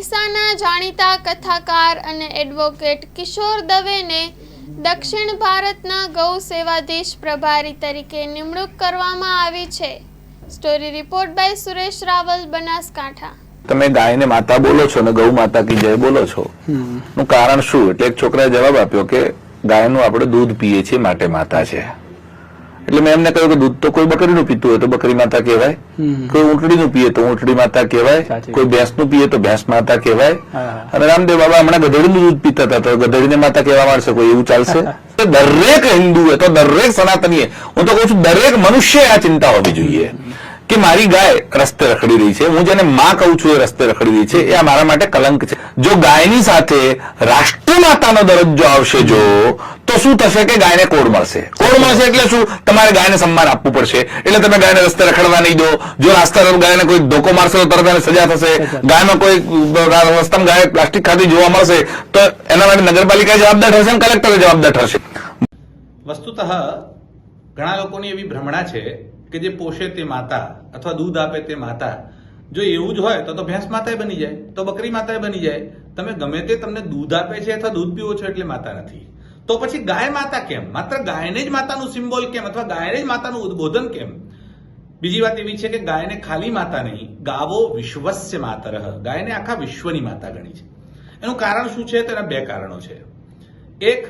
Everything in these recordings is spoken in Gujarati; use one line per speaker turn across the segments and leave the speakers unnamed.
ડીસાના જાણીતા કથાકાર અને એડવોકેટ કિશોર દવેને દક્ષિણ ભારતના ગૌ સેવાધીશ પ્રભારી તરીકે નિમણૂક કરવામાં આવી છે। Story report by Suresh Raval, Banaskantha.
તમે ગાયને માતા બોલો છો ને ગૌ માતા કી જય બોલો છો, નું કારણ શું? એટલે એક છોકરાએ જવાબ આપ્યો કે ગાયનું આપણે દૂધ પીએ છીએ માટે માતા છે। એટલે મેં એમને કહ્યું કે દૂધ તો કોઈ બકરીનું પીતું હોય તો બકરી માતા કહેવાય, કોઈ ઊંટડીનું પીએ તો ઊંટડી માતા કહેવાય, કોઈ ભેંસનું પીએ તો ભેંસ માતા કહેવાય। અને રામદેવ બાબા હમણાં ગધેડીનું દૂધ પીતા હતા તો ગધેડીને માતા કહેવા માંડશે કોઈ? એવું ચાલશે? દરેક હિન્દુએ તો દરેક સનાતનીએ, હું તો કહું છું દરેક મનુષ્ય આ ચિંતા હોવી જોઈએ કે મારી ગાય રસ્તે રખડી રહી છે, હું જેને માં કહું છું એ રસ્તે રખડી રહી છે, એ મારા માટે કલંક છે। જો ગાયની સાથે રાષ્ટ્રમાતાનો દરજ્જો આવશે જો તો શું થશે કે ગાયને કોડ મળશે। કોડ મળશે એટલે શું? તમારે ગાયને સન્માન આપવું પડશે। એટલે તમે ગાયને રસ્તે રખડવા નહીં દો। જો રાસ્તા ગાયને કોઈ ધોકો મારશે તો તરત એને સજા થશે। ગાયમાં કોઈ રસ્તામાં ગાય પ્લાસ્ટિક ખાતી જોવા મળશે તો એના માટે નગરપાલિકા જવાબદાર ઠરશે અને કલેક્ટર જવાબદાર ઠરશે।
વસ્તુતઃ ઘણા લોકોની એવી ભ્રમણા છે કે જે પોષે તે માતા અથવા દૂધ આપે તે માતા, જો એવું જ હોય તો ભેંસ માતાએ બની જાય, તો બકરી માતાએ બની જાય। તમે ગમે તે તમને દૂધ આપે છે અથવા દૂધ પીવો છો એટલે માતા નથી, તો પછી ગાય માતા કેમ? માત્ર ગાયને જ માતાનું સિમ્બોલ કેમ અથવા ગાયને જ માતાનું ઉદ્બોધન કેમ? બીજી વાત એવી છે કે ગાયને ખાલી માતા નહીં, ગાવો વિશ્વસ્ય માતરઃ, ગાયને આખા વિશ્વની માતા ગણી છે। એનું કારણ શું છે? તેના બે કારણો છે। એક,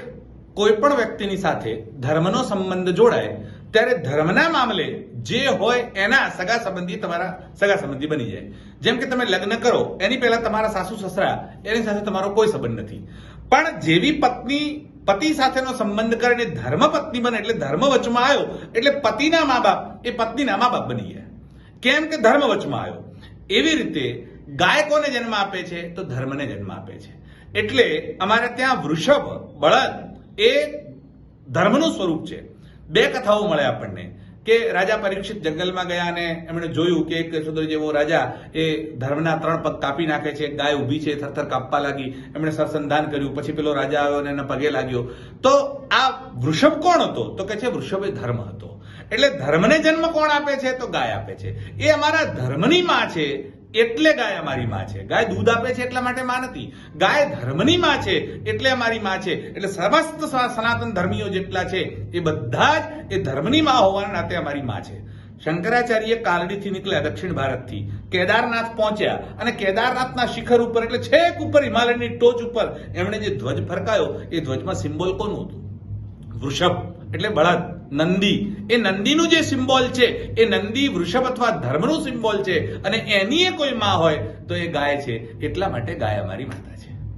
કોઈ પણ વ્યક્તિની સાથે ધર્મનો સંબંધ જોડાય ત્યારે ધર્મના મામલે જે હોય એના સગા સંબંધી તમારા સગા સંબંધી બની જાય। જેમ કે તમે લગ્ન કરો એની પહેલા તમારા સાસુ સસરા એની સાથે તમારો કોઈ સંબંધ નથી, પણ જેવી પત્ની પતિ સાથેનો સંબંધ કરીને ધર્મ પત્ની બને એટલે ધર્મ વચમાં આવ્યો એટલે પતિના મા બાપ એ પત્નીના મા બાપ બની ગયા। કેમ કે ધર્મ વચમાં આવ્યો। એવી રીતે ગાય કોને જન્મ આપે છે? તો ધર્મને જન્મ આપે છે। એટલે અમારે ત્યાં વૃષભ, બળદ એ ધર્મનું સ્વરૂપ છે। બે કથાઓ મળે આપણને કે રાજા પરીક્ષિત જંગલમાં ગયા અને એમણે જોયું કે એક સુંદર જેવો રાજા એ ધર્મના 3 પગ કાપી નાખે છે, ગાય ઊભી છે, થરથર કાપવા લાગી, એમણે સરસંધાન કર્યું, પછી પેલો રાજા આવ્યો અને એના પગે લાગ્યો। તો આ વૃષભ કોણ હતો? તો કે છે વૃષભ એ ધર્મ હતો। એટલે ધર્મને જન્મ કોણ આપે છે? તો ગાય આપે છે। એ અમારા ધર્મની માં છે એટલે ગાય અમારી માં છે। ગાય દૂધ આપે છે એટલા માટે માં નથી, ગાય ધર્મની માં છે એટલે અમારી માં છે। એટલે સમસ્ત સનાતન ધર્મીઓ જેટલા છે એ બધા જ એ ધર્મની માં હોવાના નાતે અમારી માં છે। શંકરાચાર્ય કાલડીથી નીકળ્યા દક્ષિણ ભારતથી, કેદારનાથ પહોંચ્યા અને કેદારનાથના શિખર ઉપર એટલે છેક ઉપર હિમાલયની ટોચ ઉપર એમણે જે ધ્વજ ફરકાયો એ ધ્વજમાં સિમ્બોલ કોનું હતું? વૃષભ એટલે બળદ, નંદી। એ નંદીનું જે સિમ્બોલ છે એ નંદી વૃષભ અથવા ધર્મનું સિમ્બોલ છે અને એની કોઈ માં હોય તો એ ગાય છે। એટલા માટે ગાય અમારી માતા છે।